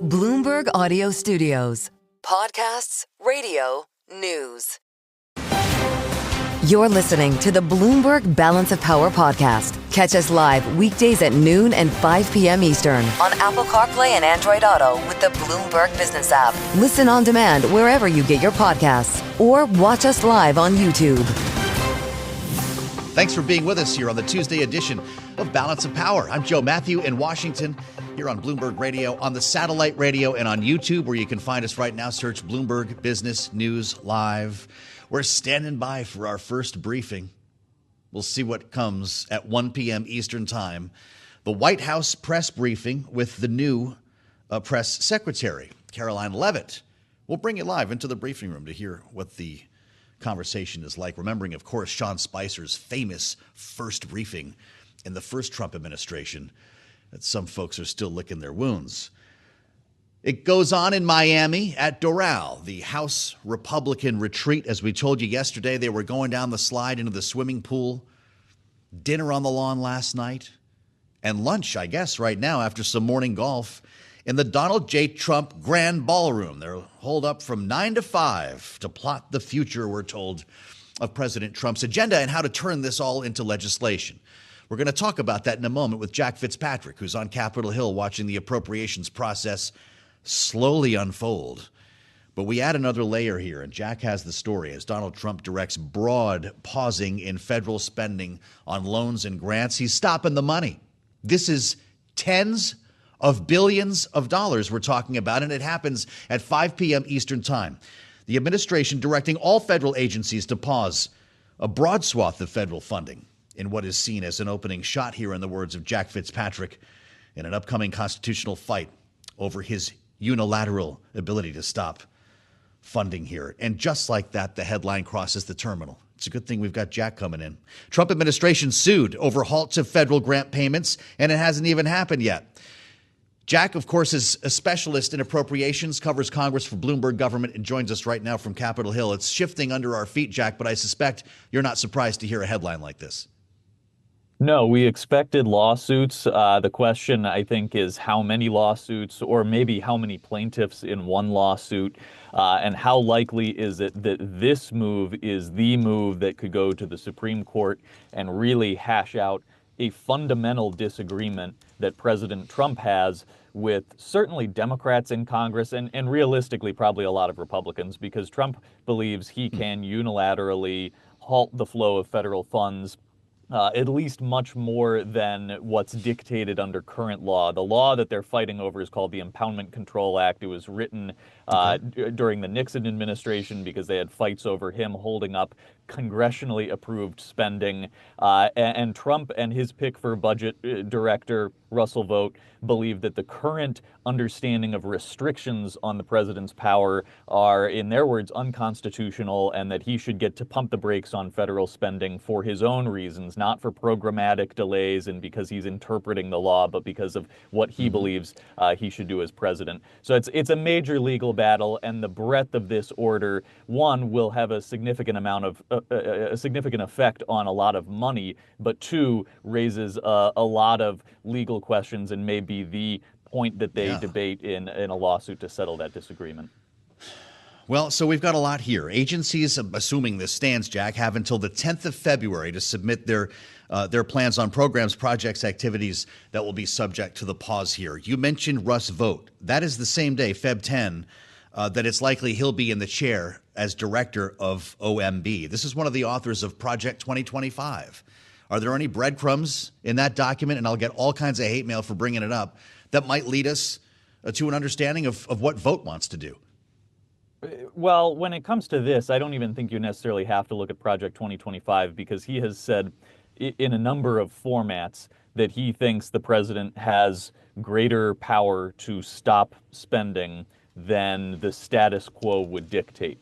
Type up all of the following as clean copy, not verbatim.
Bloomberg Audio Studios. Podcasts, radio, news. You're listening to the Bloomberg Balance of Power podcast. Catch us live weekdays at noon and 5 p.m. Eastern on Apple CarPlay and Android Auto with the Bloomberg Business app. Listen on demand wherever you get your podcasts or watch us live on YouTube. Thanks for being with us here on the Tuesday edition of Balance of Power. I'm Mathieu in Washington, here on Bloomberg Radio, on the satellite radio, and on YouTube, where you can find us right now. Search Bloomberg Business News Live. We're standing by for our first briefing. We'll see what comes at 1 p.m. Eastern Time. The White House press briefing with the new press secretary, Karoline Leavitt. We'll bring you live into the briefing room to hear what the conversation is like. Remembering, of course, Sean Spicer's famous first briefing in the first Trump administration, that some folks are still licking their wounds. It goes on in Miami at Doral, the House Republican retreat. As we told you yesterday, they were going down the slide into the swimming pool, dinner on the lawn last night, and lunch, I guess, right now after some morning golf in the Donald J. Trump Grand Ballroom. They're holed up from 9 to 5 to plot the future, we're told, of President Trump's agenda and how to turn this all into legislation. We're going to talk about that in a moment with Jack Fitzpatrick, who's on Capitol Hill watching the appropriations process slowly unfold. But we add another layer here, and Jack has the story as Donald Trump directs broad pausing in federal spending on loans and grants. He's stopping the money. This is tens of billions of dollars we're talking about, and it happens at 5 p.m. Eastern Time. The administration directing all federal agencies to pause a broad swath of federal funding in what is seen as an opening shot here, in the words of Jack Fitzpatrick, in an upcoming constitutional fight over his unilateral ability to stop funding here. And just like that, the headline crosses the terminal. It's a good thing we've got Jack coming in. Trump administration sued over halts of federal grant payments, and it hasn't even happened yet. Jack, of course, is a specialist in appropriations, covers Congress for Bloomberg Government, and joins us right now from Capitol Hill. It's shifting under our feet, Jack, but I suspect you're not surprised to hear a headline like this. No, we expected lawsuits. The question, I think, is how many lawsuits, or maybe how many plaintiffs in one lawsuit, and how likely is it that this move is the move that could go to the Supreme Court and really hash out a fundamental disagreement that President Trump has with certainly Democrats in Congress and realistically probably a lot of Republicans, because Trump believes he can unilaterally halt the flow of federal funds, at least much more than what's dictated under current law. The law that they're fighting over is called the Impoundment Control Act. It was written during the Nixon administration because they had fights over him holding up congressionally approved spending. And Trump and his pick for budget director, Russell Vought, believe that the current understanding of restrictions on the president's power are, in their words, unconstitutional, and that he should get to pump the brakes on federal spending for his own reasons, not for programmatic delays and because he's interpreting the law, but because of what he believes he should do as president. So it's a major legal battle, and the breadth of this order, one, will have a significant amount of a significant effect on a lot of money, but two, raises a lot of legal questions and may be the point that they debate in a lawsuit to settle that disagreement. Well, so we've got a lot here. Agencies, assuming this stands, Jack, have until the 10th of February to submit their plans on programs, projects, activities that will be subject to the pause here. You mentioned Russ Vought. That is the same day, Feb 10, that it's likely he'll be in the chair as director of OMB. This is one of the authors of Project 2025. Are there any breadcrumbs in that document, and I'll get all kinds of hate mail for bringing it up, that might lead us to an understanding of what Vought wants to do? Well, when it comes to this, I don't even think you necessarily have to look at Project 2025, because he has said in a number of formats that he thinks the president has greater power to stop spending than the status quo would dictate.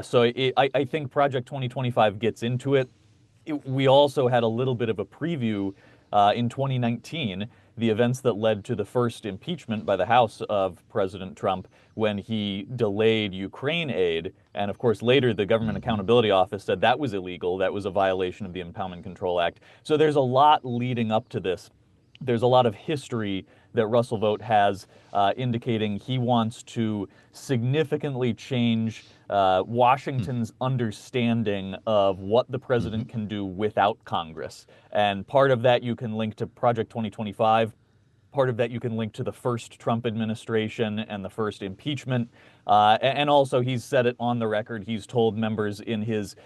So I think Project 2025 gets into it. We also had a little bit of a preview in 2019, the events that led to the first impeachment by the House of President Trump when he delayed Ukraine aid. And of course, later the Government Accountability Office said that was illegal. That was a violation of the Impoundment Control Act. So there's a lot leading up to this. There's a lot of history that Russell Vogt has, indicating he wants to significantly change Washington's understanding of what the president can do without Congress. And part of that you can link to Project 2025. Part of that you can link to the first Trump administration and the first impeachment. And also, he's said it on the record. He's told members in his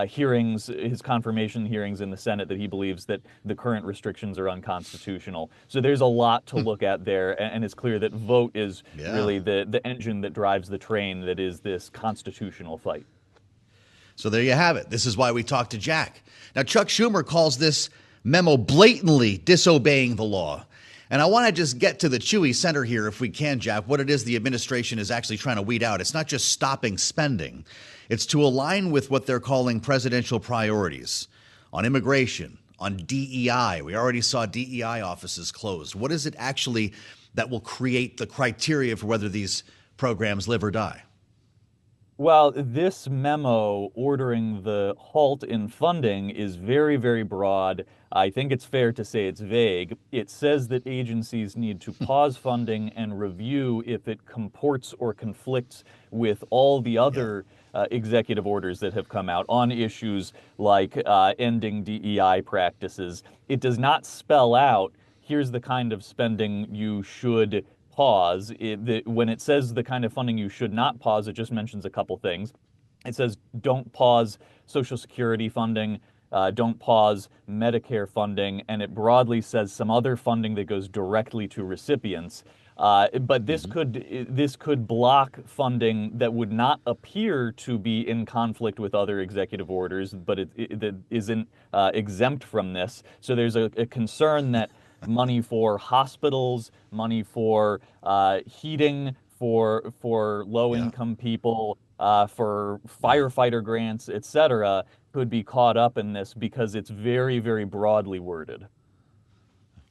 hearings, his confirmation hearings in the Senate, that he believes that the current restrictions are unconstitutional. So there's a lot to look at there. And it's clear that Vogt is really the engine that drives the train that is this constitutional fight. So there you have it. This is why we talked to Jack. Now, Chuck Schumer calls this memo blatantly disobeying the law. And I want to just get to the chewy center here, if we can, Jack, what it is the administration is actually trying to weed out. It's not just stopping spending. It's to align with what they're calling presidential priorities on immigration, on DEI. We already saw DEI offices closed. What is it actually that will create the criteria for whether these programs live or die? Well, this memo ordering the halt in funding is very, very broad. I think it's fair to say it's vague. It says that agencies need to pause funding and review if it comports or conflicts with all the other executive orders that have come out on issues like ending DEI practices. It does not spell out, here's the kind of spending you should pause. When it says the kind of funding you should not pause, it just mentions a couple things. It says don't pause Social Security funding, don't pause Medicare funding, and it broadly says some other funding that goes directly to recipients. But this could block funding that would not appear to be in conflict with other executive orders, but it isn't exempt from this. So there's a concern that money for hospitals, money for heating, for low-income people, for firefighter grants, et cetera, could be caught up in this because it's very, very broadly worded.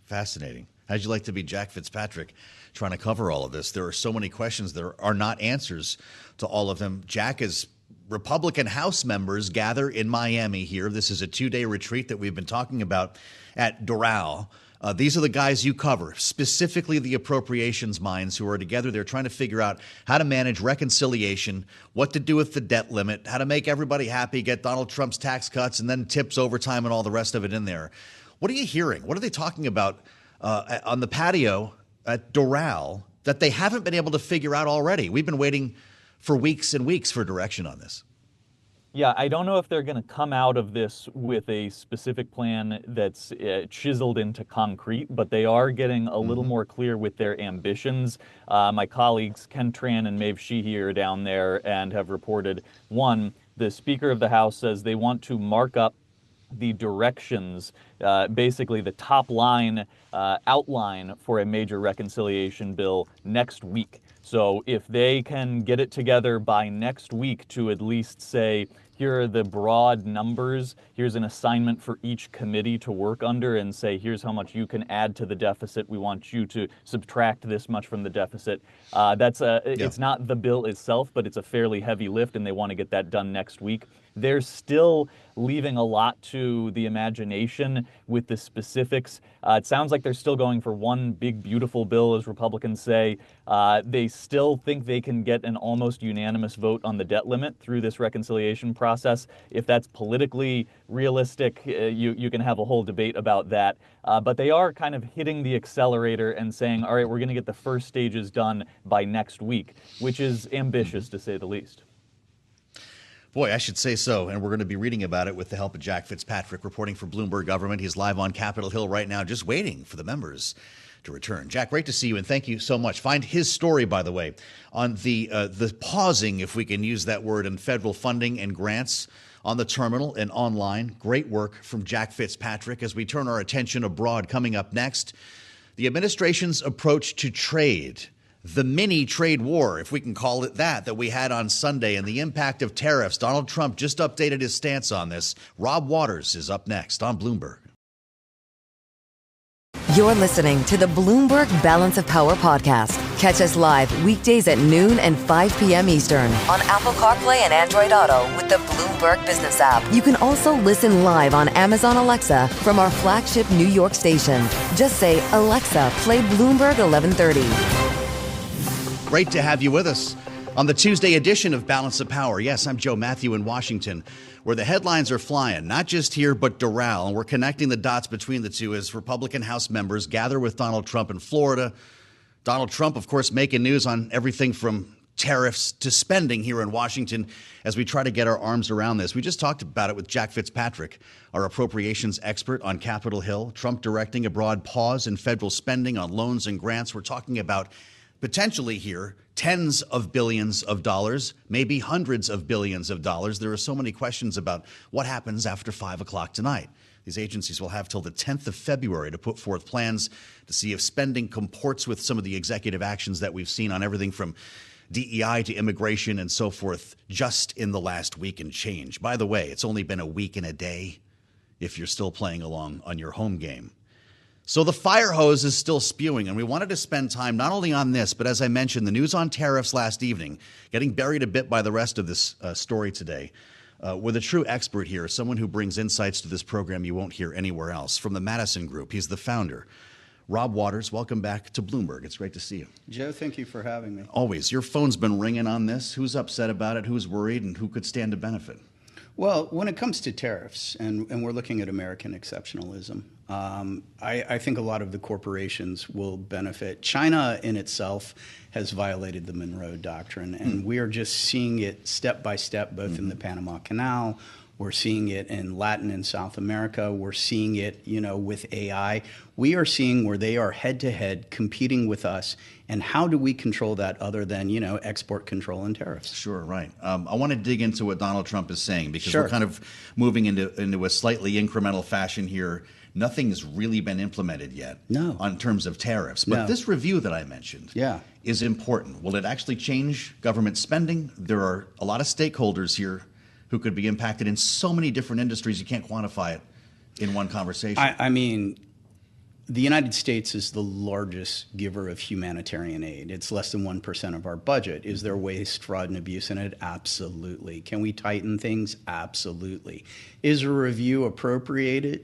Fascinating. How'd you like to be Jack Fitzpatrick trying to cover all of this? There are so many questions. There are not answers to all of them. Jack, as Republican House members gather in Miami here, this is a 2-day retreat that we've been talking about at Doral. These are the guys you cover, specifically the appropriations minds who are together. They're trying to figure out how to manage reconciliation, what to do with the debt limit, how to make everybody happy, get Donald Trump's tax cuts, and then tips, overtime, and all the rest of it in there. What are you hearing? What are they talking about on the patio at Doral that they haven't been able to figure out already? We've been waiting for weeks and weeks for direction on this. Yeah, I don't know if they're going to come out of this with a specific plan that's chiseled into concrete, but they are getting a little more clear with their ambitions. My colleagues Ken Tran and Maeve Sheehan are down there and have reported, one, the Speaker of the House says they want to mark up the directions, basically the top line outline for a major reconciliation bill next week. So if they can get it together by next week to at least say, here are the broad numbers, here's an assignment for each committee to work under and say, here's how much you can add to the deficit. We want you to subtract this much from the deficit. It's not the bill itself, but it's a fairly heavy lift, and they want to get that done next week. They're still leaving a lot to the imagination with the specifics. It sounds like they're still going for one big, beautiful bill, as Republicans say. They still think they can get an almost unanimous vote on the debt limit through this reconciliation process. If that's politically realistic, you can have a whole debate about that. But they are kind of hitting the accelerator and saying, all right, we're going to get the first stages done by next week, which is ambitious to say the least. Boy, I should say so, and we're going to be reading about it with the help of Jack Fitzpatrick, reporting for Bloomberg Government. He's live on Capitol Hill right now, just waiting for the members to return. Jack, great to see you, and thank you so much. Find his story, by the way, on the pausing, if we can use that word, in federal funding and grants on the terminal and online. Great work from Jack Fitzpatrick. As we turn our attention abroad, coming up next, the administration's approach to trade. The mini trade war, if we can call it that we had on Sunday, and the impact of tariffs. Donald Trump just updated his stance on this. Robb Waters is up next on Bloomberg. You're listening to the Bloomberg Balance of Power podcast. Catch us live weekdays at noon and 5 p.m. Eastern on Apple CarPlay and Android Auto with the Bloomberg Business app. You can also listen live on Amazon Alexa from our flagship New York station. Just say, Alexa, play Bloomberg 1130. Great to have you with us on the Tuesday edition of Balance of Power. Yes, I'm Joe Mathieu in Washington, where the headlines are flying, not just here, but Doral. And we're connecting the dots between the two as Republican House members gather with Donald Trump in Florida. Donald Trump, of course, making news on everything from tariffs to spending here in Washington as we try to get our arms around this. We just talked about it with Jack Fitzpatrick, our appropriations expert on Capitol Hill. Trump directing a broad pause in federal spending on loans and grants. We're talking about potentially here tens of billions of dollars, maybe hundreds of billions of dollars. There are so many questions about what happens after 5 o'clock tonight. These agencies will have till the 10th of February to put forth plans to see if spending comports with some of the executive actions that we've seen on everything from DEI to immigration and so forth just in the last week and change. By the way, it's only been a week and a day if you're still playing along on your home game. So the fire hose is still spewing, and we wanted to spend time not only on this, but as I mentioned, the news on tariffs last evening, getting buried a bit by the rest of this story today, with a true expert here, someone who brings insights to this program you won't hear anywhere else, from the Madison Group. He's the founder. Robb Waters, welcome back to Bloomberg. It's great to see you. Joe, thank you for having me. Always. Your phone's been ringing on this. Who's upset about it? Who's worried? And who could stand to benefit? Well, when it comes to tariffs, and we're looking at American exceptionalism, I think a lot of the corporations will benefit. China in itself has violated the Monroe Doctrine, and we are just seeing it step by step, both in the Panama Canal. We're seeing it in Latin and South America. We're seeing it, with AI. We are seeing where they are head-to-head competing with us. And how do we control that other than, export control and tariffs? Sure, right. I want to dig into what Donald Trump is saying because Sure. we're kind of moving into a slightly incremental fashion here. Nothing's really been implemented yet on terms of tariffs. But this review that I mentioned is important. Will it actually change government spending? There are a lot of stakeholders here who could be impacted in so many different industries, you can't quantify it in one conversation. I mean, the United States is the largest giver of humanitarian aid. It's less than 1% of our budget. Is there waste, fraud, and abuse in it? Absolutely. Can we tighten things? Absolutely. Is a review appropriate?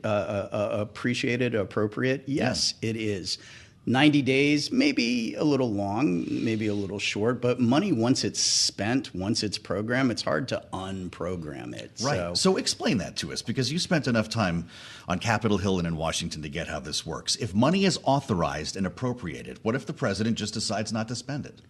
Yes, it is. 90 days, maybe a little long, maybe a little short, but money, once it's spent, once it's programmed, it's hard to unprogram it. Right. So explain that to us, because you spent enough time on Capitol Hill and in Washington to get how this works. If money is authorized and appropriated, what if the president just decides not to spend it?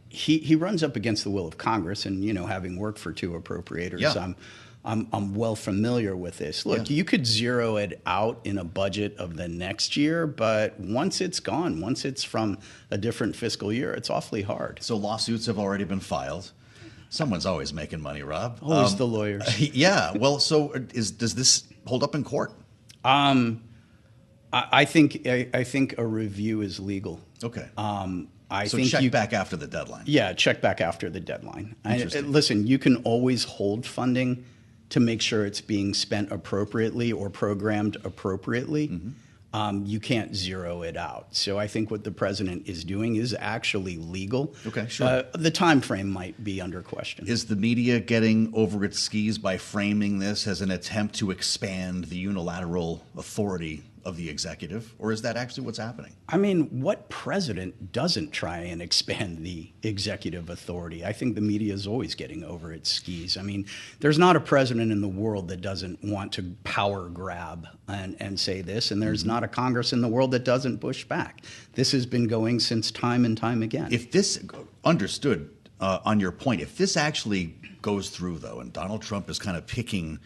He runs up against the will of Congress, and, having worked for two appropriators, I'm well familiar with this. Look, you could zero it out in a budget of the next year, but once it's gone, once it's from a different fiscal year, it's awfully hard. So lawsuits have already been filed. Someone's always making money, Rob. Always the lawyers. Yeah. Well, so does this hold up in court? I think a review is legal. Okay. So check back after the deadline. Yeah, check back after the deadline. Listen, you can always hold funding to make sure it's being spent appropriately or programmed appropriately. You can't zero it out. So I think what the president is doing is actually legal. Okay, sure. The time frame might be under question. Is the media getting over its skis by framing this as an attempt to expand the unilateral authority of the executive, or is that actually what's happening? I mean, what president doesn't try and expand the executive authority? I think the media is always getting over its skis. I mean, there's not a president in the world that doesn't want to power grab and say this, and there's not a Congress in the world that doesn't push back. This has been going since time and time again. If this, understood on your point, if this actually goes through, though, and Donald Trump is kind of picking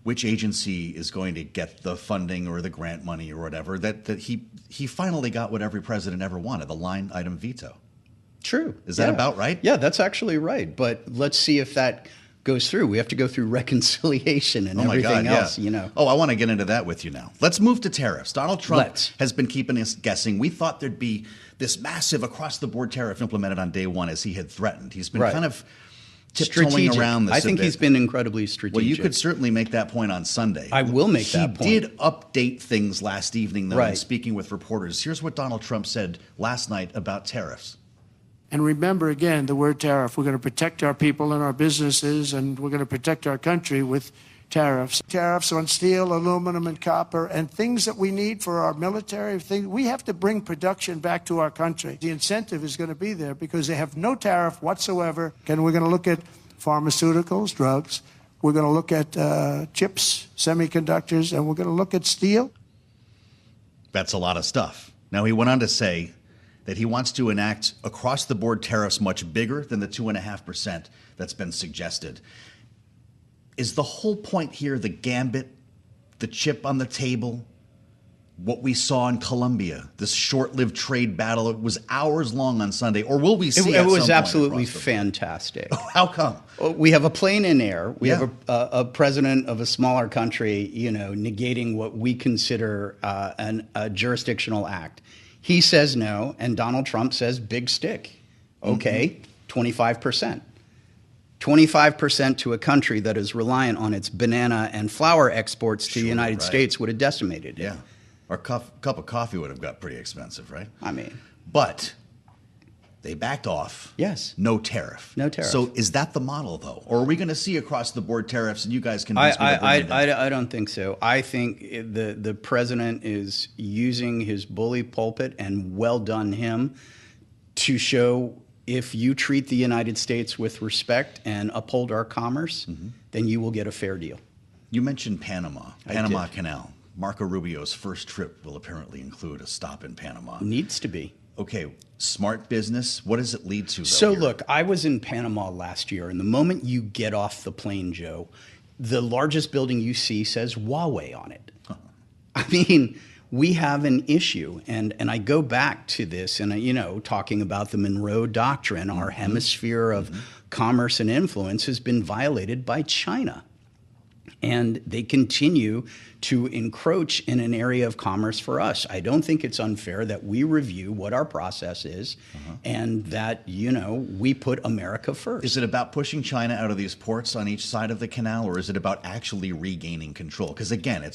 which agency is going to get the funding or the grant money or whatever, that he finally got what every president ever wanted, the line item veto. True. Is that about right? Yeah, that's actually right. But let's see if that goes through. We have to go through reconciliation and everything else, Oh, I want to get into that with you now. Let's move to tariffs. Donald Trump has been keeping us guessing. We thought there'd be this massive across-the-board tariff implemented on day one as he had threatened. He's been kind of tiptoeing around this. I think he's been incredibly strategic. Well, you could certainly make that point on Sunday. I will make that point. He did update things last evening, though, Right. in speaking with reporters. Here's what Donald Trump said last night about tariffs. And remember, again, the word tariff. We're going to protect our people and our businesses, and we're going to protect our country with tariffs. Tariffs on steel, aluminum, and copper, and things that we need for our military. We have to bring production back to our country. The incentive is going to be there because they have no tariff whatsoever. And we're going to look at pharmaceuticals, drugs. We're going to look at chips, semiconductors, and we're going to look at steel. That's a lot of stuff. Now, he went on to say that he wants to enact across-the-board tariffs much bigger than the 2.5% that's been suggested. Is the whole point here the gambit, the chip on the table, what we saw in Colombia, this short-lived trade battle? It was hours long on Sunday, or will we see it was absolutely fantastic. How come? We have a plane in air. We have a president of a smaller country, negating what we consider a jurisdictional act. He says no, and Donald Trump says big stick. Okay, 25%. 25% to a country that is reliant on its banana and flour exports to the United States would have decimated it. Yeah. Our cup of coffee would have got pretty expensive, right? I mean. But they backed off. Yes. No tariff. No tariff. So is that the model, though? Or are we going to see across-the-board tariffs, and you guys convince me to bring it down? I don't think so. I think the president is using his bully pulpit, and well done him, to show if you treat the United States with respect and uphold our commerce, then you will get a fair deal. You mentioned Panama Canal. Marco Rubio's first trip will apparently include a stop in Panama. Needs to be. Okay, smart business. What does it lead to, though? So, look, I was in Panama last year, and the moment you get off the plane, Joe, the largest building you see says Huawei on it. I mean, we have an issue, and I go back to this, and talking about the Monroe Doctrine, our hemisphere of commerce and influence has been violated by China. And they continue to encroach in an area of commerce for us. I don't think it's unfair that we review what our process is and that, we put America first. Is it about pushing China out of these ports on each side of the canal, or is it about actually regaining control? Because, again,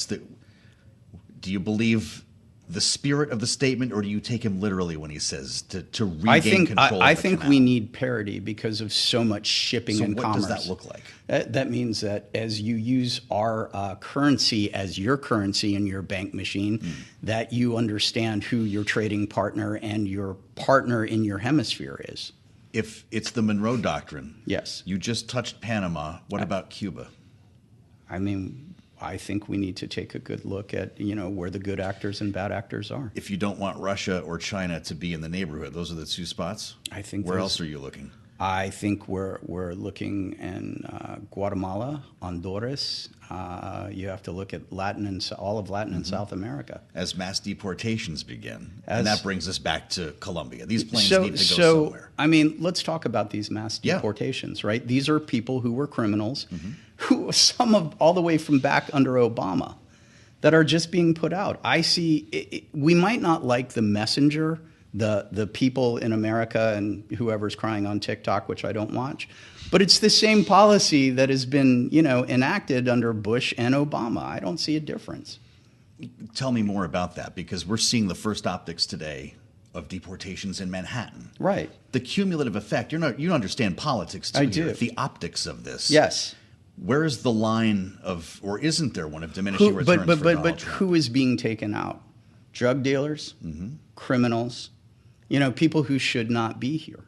do you believe the spirit of the statement, or do you take him literally when he says to regain control? I think we need parity because of so much shipping and commerce. So what does that look like? That means that as you use our currency as your currency in your bank machine, that you understand who your trading partner and your partner in your hemisphere is. If it's the Monroe Doctrine, yes. You just touched Panama. What about Cuba? I mean, I think we need to take a good look at, where the good actors and bad actors are. If you don't want Russia or China to be in the neighborhood, those are the two spots? I think. Where else are you looking? I think we're looking in Guatemala, Honduras. You have to look at all of Latin and South America. As mass deportations begin. And that brings us back to Colombia. These planes need to go somewhere. I mean, let's talk about these mass deportations, right? These are people who were criminals, who all the way from back under Obama, that are just being put out. I see, we might not like the messenger, the people in America and whoever's crying on TikTok, which I don't watch, but it's the same policy that has been, enacted under Bush and Obama. I don't see a difference. Tell me more about that, because we're seeing the first optics today of deportations in Manhattan. Right. The cumulative effect. You understand politics too. I do. The optics of this. Yes. Where is the line of, or isn't there one, of diminishing returns for Donald Trump? Who is being taken out? Drug dealers, criminals, people who should not be here.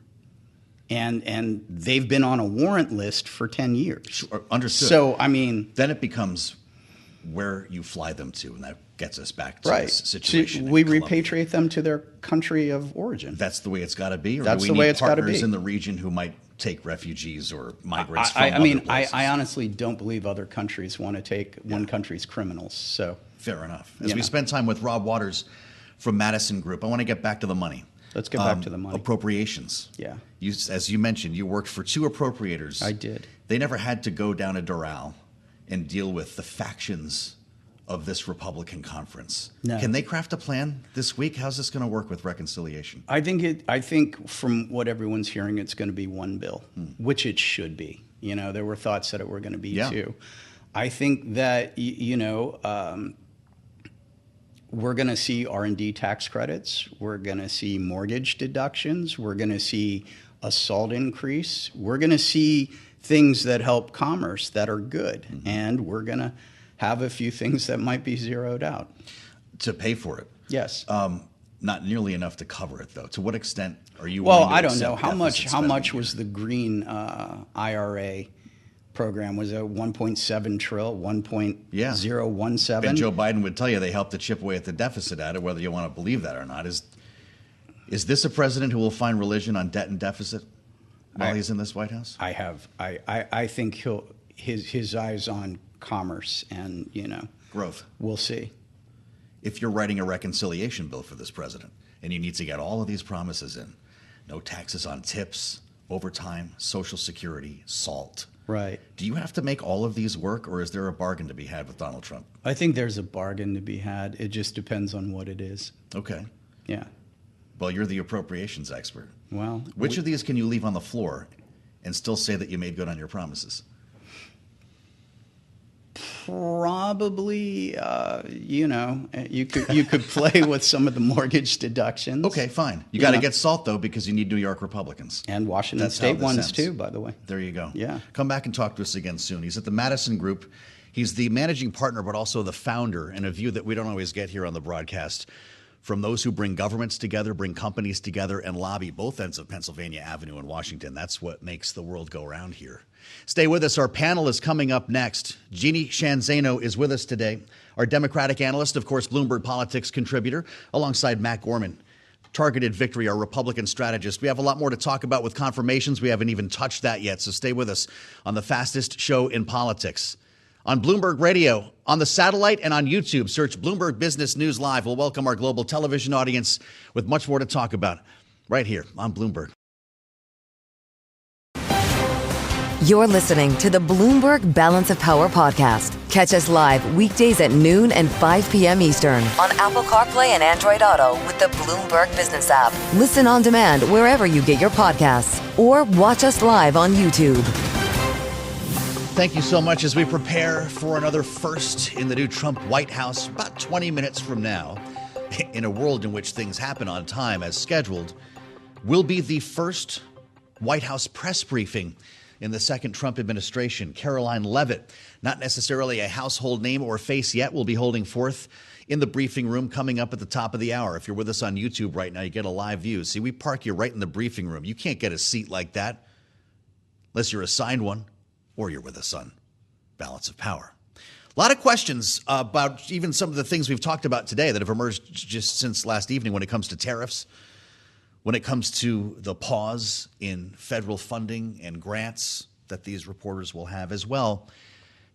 And they've been on a warrant list for 10 years. Sure, understood. So, I mean, then it becomes where you fly them to, and that gets us back to this situation. We repatriate them to their country of origin. That's the way it's got to be? Or That's do we the way need it's got to be. partners in the region who might take refugees or migrants from other places? I honestly don't believe other countries want to take one country's criminals. So fair enough. As we spend time with Robb Waters from Madison Group, I want to get back to the money. Let's get back to the money. Appropriations. Yeah. As you mentioned, you worked for two appropriators. I did. They never had to go down a Doral and deal with the factions of this Republican conference. No. Can they craft a plan this week? How's this going to work with reconciliation? I think from what everyone's hearing, it's going to be one bill, which it should be. You know, there were thoughts that it were going to be two. I think that, we're going to see R&D tax credits. We're going to see mortgage deductions. We're going to see a SALT increase. We're going to see things that help commerce that are good. And we're going to have a few things that might be zeroed out. To pay for it? Yes. Not nearly enough to cover it, though. To what extent are you Well, willing to I don't accept know. How deficit much spending was the green IRA program? Was it 1.7 trillion, 1.017? And Joe Biden would tell you they helped to chip away at the deficit at it, whether you want to believe that or not. Is this a president who will find religion on debt and deficit while he's in this White House? I think his eyes on commerce and, growth. We'll see. If you're writing a reconciliation bill for this president and you need to get all of these promises in, no taxes on tips, overtime, Social Security, SALT. Right. Do you have to make all of these work, or is there a bargain to be had with Donald Trump? I think there's a bargain to be had. It just depends on what it is. Okay. Yeah. Well, you're the appropriations expert. Well, which of these can you leave on the floor and still say that you made good on your promises? Probably, you could play with some of the mortgage deductions. Okay, fine. You got to get SALT, though, because you need New York Republicans. And Washington State ones, too, by the way. There you go. Yeah. Come back and talk to us again soon. He's at the Madison Group. He's the managing partner, but also the founder, and a view that we don't always get here on the broadcast, from those who bring governments together, bring companies together, and lobby both ends of Pennsylvania Avenue in Washington. That's what makes the world go round here. Stay with us. Our panel is coming up next. Jeanne Zaino is with us today, our Democratic analyst, of course, Bloomberg politics contributor, alongside Matt Gorman, Targeted Victory, our Republican strategist. We have a lot more to talk about with confirmations. We haven't even touched that yet, so stay with us on the fastest show in politics. On Bloomberg Radio, on the satellite, and on YouTube, search Bloomberg Business News Live. We'll welcome our global television audience with much more to talk about right here on Bloomberg. You're listening to the Bloomberg Balance of Power podcast. Catch us live weekdays at noon and 5 p.m. Eastern on Apple CarPlay and Android Auto with the Bloomberg Business app. Listen on demand wherever you get your podcasts or watch us live on YouTube. Thank you so much as we prepare for another first in the new Trump White House about 20 minutes from now. In a world in which things happen on time as scheduled, will be the first White House press briefing in the second Trump administration. Karoline Leavitt, not necessarily a household name or face yet, will be holding forth in the briefing room coming up at the top of the hour. If you're with us on YouTube right now, you get a live view. See, we park you right in the briefing room. You can't get a seat like that unless you're assigned one or you're with us on Balance of Power. A lot of questions about even some of the things we've talked about today that have emerged just since last evening when it comes to tariffs, when it comes to the pause in federal funding and grants that these reporters will have, as well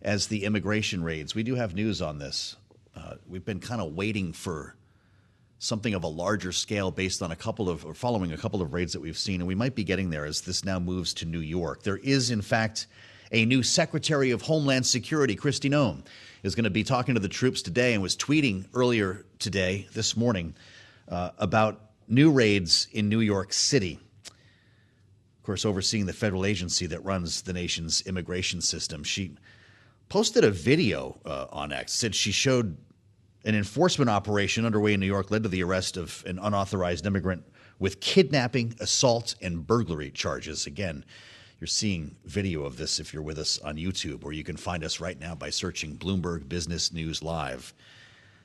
as the immigration raids. We do have news on this. We've been kind of waiting for something of a larger scale based on following a couple of raids that we've seen, and we might be getting there as this now moves to New York. There is, in fact, a new Secretary of Homeland Security. Kristi Noem is going to be talking to the troops today and was tweeting earlier today, this morning, about new raids in New York City. Of course, overseeing the federal agency that runs the nation's immigration system. She posted a video on X, said she showed an enforcement operation underway in New York led to the arrest of an unauthorized immigrant with kidnapping, assault, and burglary charges. Again, you're seeing video of this if you're with us on YouTube, or you can find us right now by searching Bloomberg Business News Live.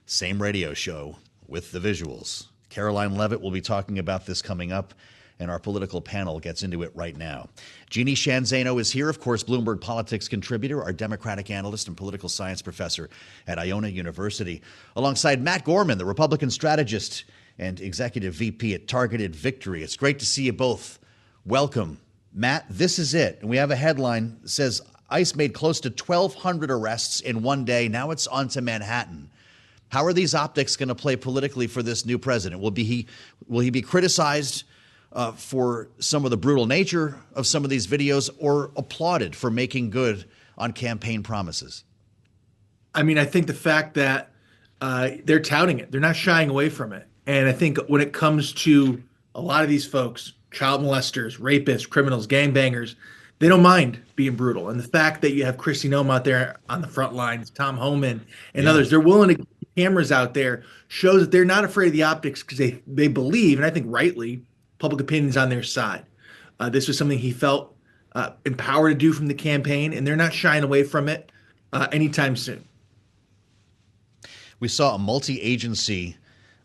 Same radio show with the visuals. Karoline Leavitt will be talking about this coming up, and our political panel gets into it right now. Jeanne Zaino is here, of course, Bloomberg politics contributor, our Democratic analyst and political science professor at Iona University, alongside Matt Gorman, the Republican strategist and executive VP at Targeted Victory. It's great to see you both. Welcome. Matt, this is it. And we have a headline that says ICE made close to 1,200 arrests in one day. Now it's on to Manhattan. How are these optics going to play politically for this new president? Will he be criticized for some of the brutal nature of some of these videos, or applauded for making good on campaign promises? I mean, I think the fact that they're touting it, they're not shying away from it. And I think when it comes to a lot of these folks, child molesters, rapists, criminals, gangbangers, they don't mind being brutal. And the fact that you have Kristi Noem out there on the front lines, Tom Homan, and others, they're willing to get cameras out there, shows that they're not afraid of the optics because they believe, and I think rightly, public opinion is on their side. This was something he felt empowered to do from the campaign, and they're not shying away from it anytime soon. We saw a multi-agency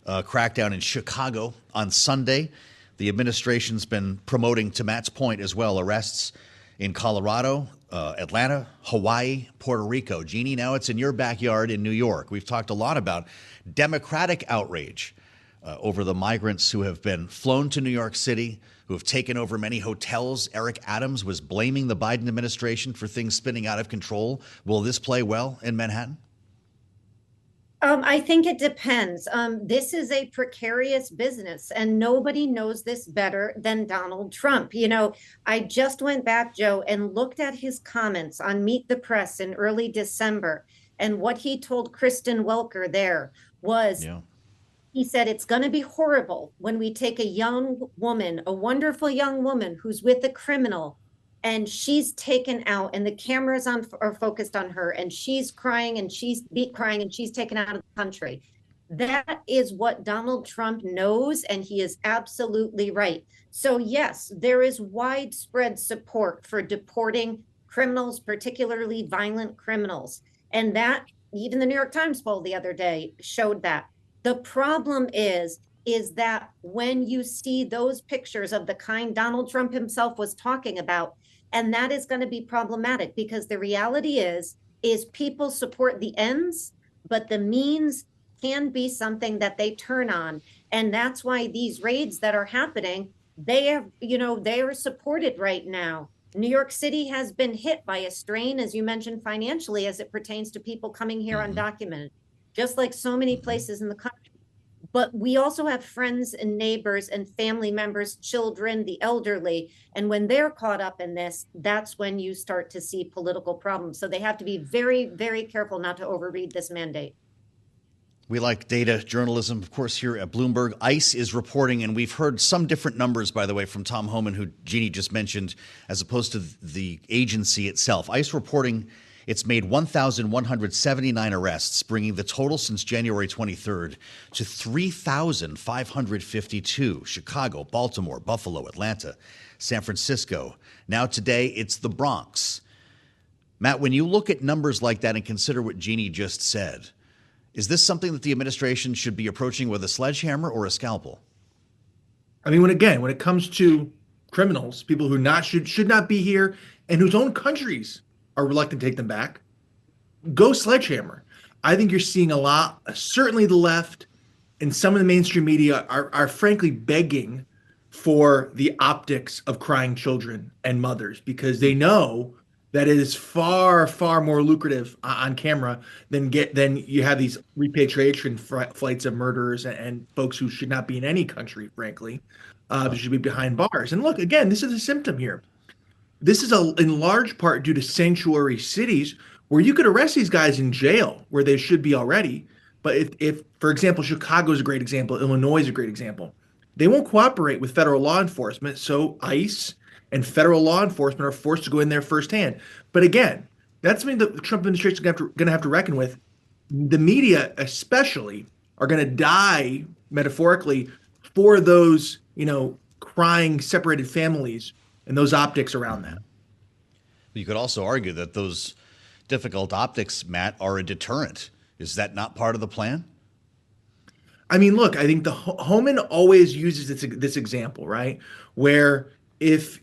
crackdown in Chicago on Sunday. The administration's been promoting, to Matt's point as well, arrests in Colorado, Atlanta, Hawaii, Puerto Rico. Jeanne, now it's in your backyard in New York. We've talked a lot about Democratic outrage over the migrants who have been flown to New York City, who have taken over many hotels. Eric Adams was blaming the Biden administration for things spinning out of control. Will this play well in Manhattan? I think it depends. This is a precarious business, and nobody knows this better than Donald Trump. You know, I just went back, Joe, and looked at his comments on Meet the Press in early December. And what he told Kristen Welker there was, he said, it's going to be horrible when we take a young woman, a wonderful young woman who's with a criminal, and she's taken out and the cameras are focused on her and she's crying and she's crying and she's taken out of the country. That is what Donald Trump knows, and he is absolutely right. So yes, there is widespread support for deporting criminals, particularly violent criminals. And that, even the New York Times poll the other day showed that. The problem is that when you see those pictures of the kind Donald Trump himself was talking about, and that is going to be problematic, because the reality is people support the ends, but the means can be something that they turn on. And that's why these raids that are happening, they are supported right now. New York City has been hit by a strain, as you mentioned, financially, as it pertains to people coming here undocumented, just like so many places in the country. But we also have friends and neighbors and family members, children, the elderly. And when they're caught up in this, that's when you start to see political problems. So they have to be very, very careful not to overread this mandate. We like data journalism, of course, here at Bloomberg. ICE is reporting, and we've heard some different numbers, by the way, from Tom Homan, who Jeanne just mentioned, as opposed to the agency itself. ICE reporting it's made 1,179 arrests, bringing the total since January 23rd to 3,552. Chicago, Baltimore, Buffalo, Atlanta, San Francisco. Now today, it's the Bronx. Matt, when you look at numbers like that and consider what Jeanne just said, is this something that the administration should be approaching with a sledgehammer or a scalpel? I mean, when it comes to criminals, people who should not be here and whose own countries are reluctant to take them back, go sledgehammer. I think you're seeing a lot, certainly the left and some of the mainstream media are frankly begging for the optics of crying children and mothers, because they know that it is far, far more lucrative on camera than you have these repatriation flights of murderers and folks who should not be in any country, frankly, should be behind bars. And look, again, this is a symptom here. This is in large part due to sanctuary cities where you could arrest these guys in jail where they should be already. But if, for example, Chicago is a great example, Illinois is a great example, they won't cooperate with federal law enforcement. So ICE and federal law enforcement are forced to go in there firsthand. But again, that's something the Trump administration is going to have to reckon with. The media especially are going to die, metaphorically, for those, crying separated families and those optics around that. You could also argue that those difficult optics, Matt, are a deterrent. Is that not part of the plan? I mean, look, I think the Homan always uses this example, right? Where if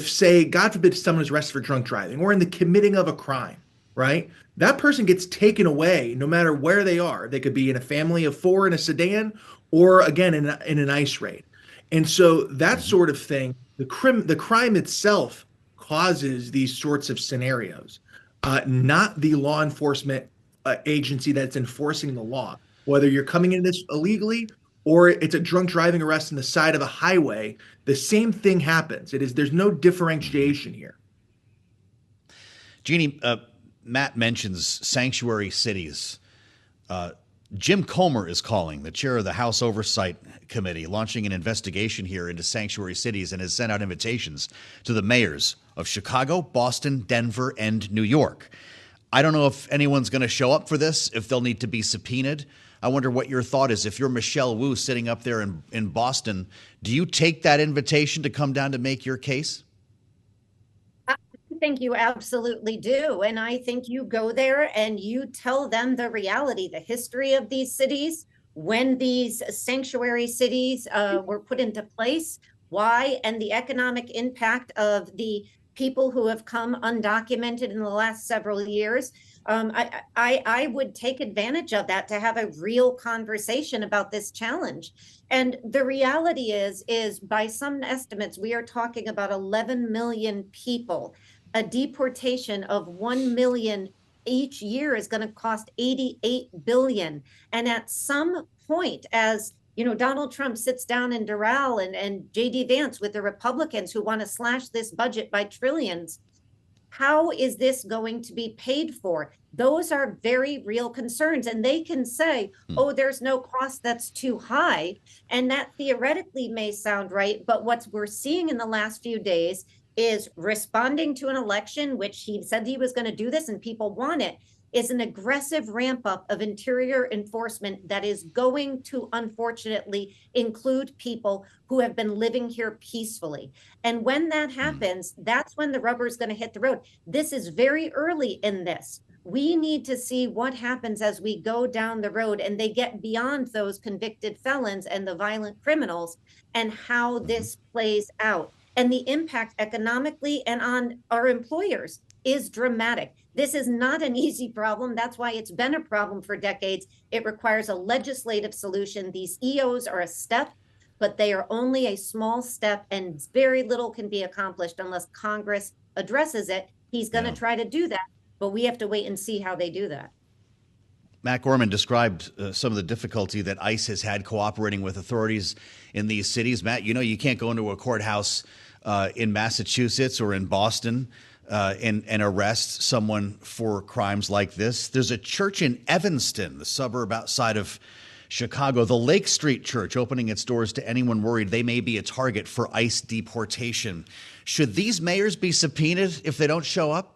say, God forbid, someone is arrested for drunk driving or in the committing of a crime, right? That person gets taken away no matter where they are. They could be in a family of four in a sedan or, again, in an ICE raid. And so that sort of thing, the crime itself causes these sorts of scenarios, not the law enforcement agency that's enforcing the law. Whether you're coming into this illegally or it's a drunk driving arrest on the side of a highway, the same thing happens. There's no differentiation here. Jeanne, Matt mentions sanctuary cities. Jim Comer is calling, the chair of the House Oversight Committee, launching an investigation here into sanctuary cities and has sent out invitations to the mayors of Chicago, Boston, Denver, and New York. I don't know if anyone's going to show up for this, if they'll need to be subpoenaed. I wonder what your thought is. If you're Michelle Wu sitting up there in Boston, do you take that invitation to come down to make your case? I think you absolutely do. And I think you go there and you tell them the reality, the history of these cities, when these sanctuary cities were put into place, why, and the economic impact of the people who have come undocumented in the last several years. I would take advantage of that to have a real conversation about this challenge. And the reality is by some estimates, we are talking about 11 million people. A deportation of 1 million each year is going to cost $88 billion. And at some point, as Donald Trump sits down in Doral and J.D. Vance with the Republicans who want to slash this budget by trillions, how is this going to be paid for? Those are very real concerns. And they can say, oh, there's no cost that's too high. And that theoretically may sound right. But what we're seeing in the last few days is responding to an election, which he said he was going to do this and people want it, is an aggressive ramp up of interior enforcement that is going to, unfortunately, include people who have been living here peacefully. And when that happens, that's when the rubber is going to hit the road. This is very early in this. We need to see what happens as we go down the road and they get beyond those convicted felons and the violent criminals and how this plays out. And the impact economically and on our employers is dramatic. This is not an easy problem. That's why it's been a problem for decades. It requires a legislative solution. These EOs are a step, but they are only a small step, and very little can be accomplished unless Congress addresses it. He's going to try to do that, but we have to wait and see how they do that. Matt Gorman described some of the difficulty that ICE has had cooperating with authorities in these cities. Matt, you can't go into a courthouse in Massachusetts or in Boston and arrest someone for crimes like this. There's a church in Evanston, the suburb outside of Chicago, the Lake Street Church, opening its doors to anyone worried they may be a target for ICE deportation. Should these mayors be subpoenaed if they don't show up?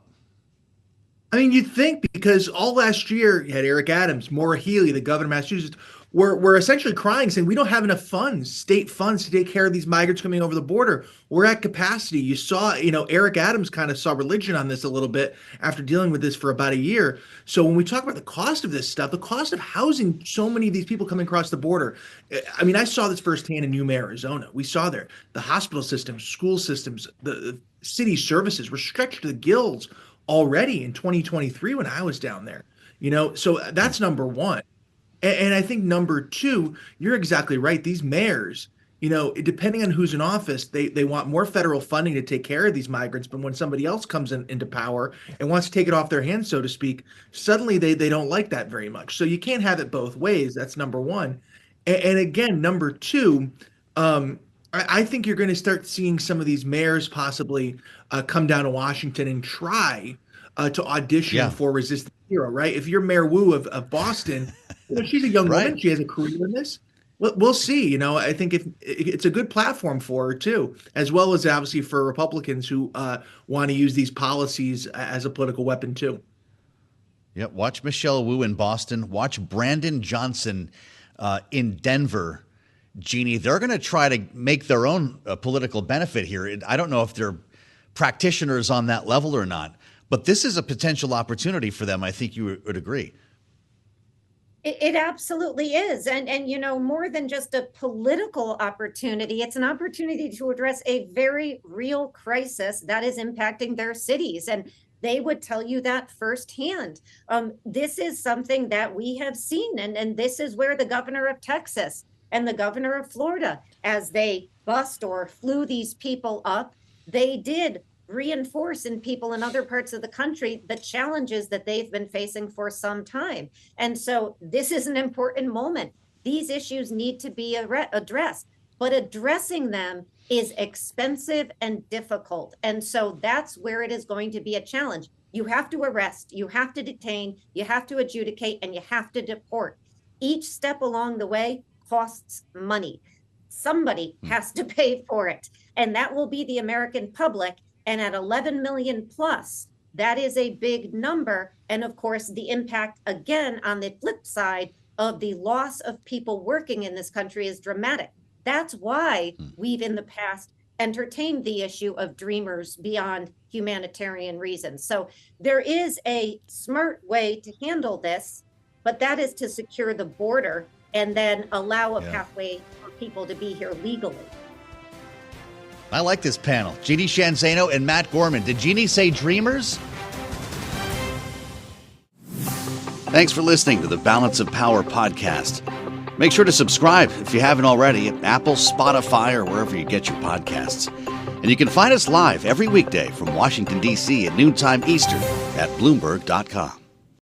I mean, you'd think, because all last year you had Eric Adams, Maura Healey, the governor of Massachusetts, were essentially crying, saying we don't have enough funds, state funds, to take care of these migrants coming over the border. We're at capacity. You saw, Eric Adams kind of saw religion on this a little bit after dealing with this for about a year. So when we talk about the cost of this stuff, the cost of housing so many of these people coming across the border, I mean, I saw this firsthand in Yuma, Arizona. We saw there the hospital systems, school systems, the city services were stretched to the gills already in 2023 when I was down there. So that's number one. And I think number two, you're exactly right. These mayors, depending on who's in office, they want more federal funding to take care of these migrants. But when somebody else comes into power and wants to take it off their hands, so to speak, suddenly they don't like that very much. So you can't have it both ways. That's number one. And again, number two, I think you're going to start seeing some of these mayors possibly come down to Washington and try to audition for Resist the Hero, right? If you're Mayor Wu of Boston, she's a young woman. She has a career in this. We'll see. I think if it's a good platform for her too, as well as obviously for Republicans who want to use these policies as a political weapon too. Yep. Watch Michelle Wu in Boston. Watch Brandon Johnson in Denver. Jeanne, they're going to try to make their own political benefit here. I don't know if they're practitioners on that level or not, but this is a potential opportunity for them. I think you would agree. It absolutely is. And more than just a political opportunity, it's an opportunity to address a very real crisis that is impacting their cities. And they would tell you that firsthand. This is something that we have seen. And this is where the governor of Texas and the governor of Florida, as they bust or flew these people up, they did reinforce in people in other parts of the country the challenges that they've been facing for some time. And so this is an important moment. These issues need to be addressed. but addressing them is expensive and difficult. And so that's where it is going to be a challenge. You have to arrest, you have to detain, you have to adjudicate, and you have to deport. Each step along the way costs money. Somebody has to pay for it, and that will be the American public. And at 11 million plus, that is a big number. And of course, the impact, again, on the flip side of the loss of people working in this country is dramatic. That's why we've in the past entertained the issue of dreamers beyond humanitarian reasons. So there is a smart way to handle this, but that is to secure the border and then allow a pathway for people to be here legally. I like this panel. Jeanne, Zaino, and Matt Gorman. Did Jeanne say dreamers? Thanks for listening to the Balance of Power podcast. Make sure to subscribe if you haven't already at Apple, Spotify, or wherever you get your podcasts. And you can find us live every weekday from Washington, D.C. at noontime Eastern at Bloomberg.com.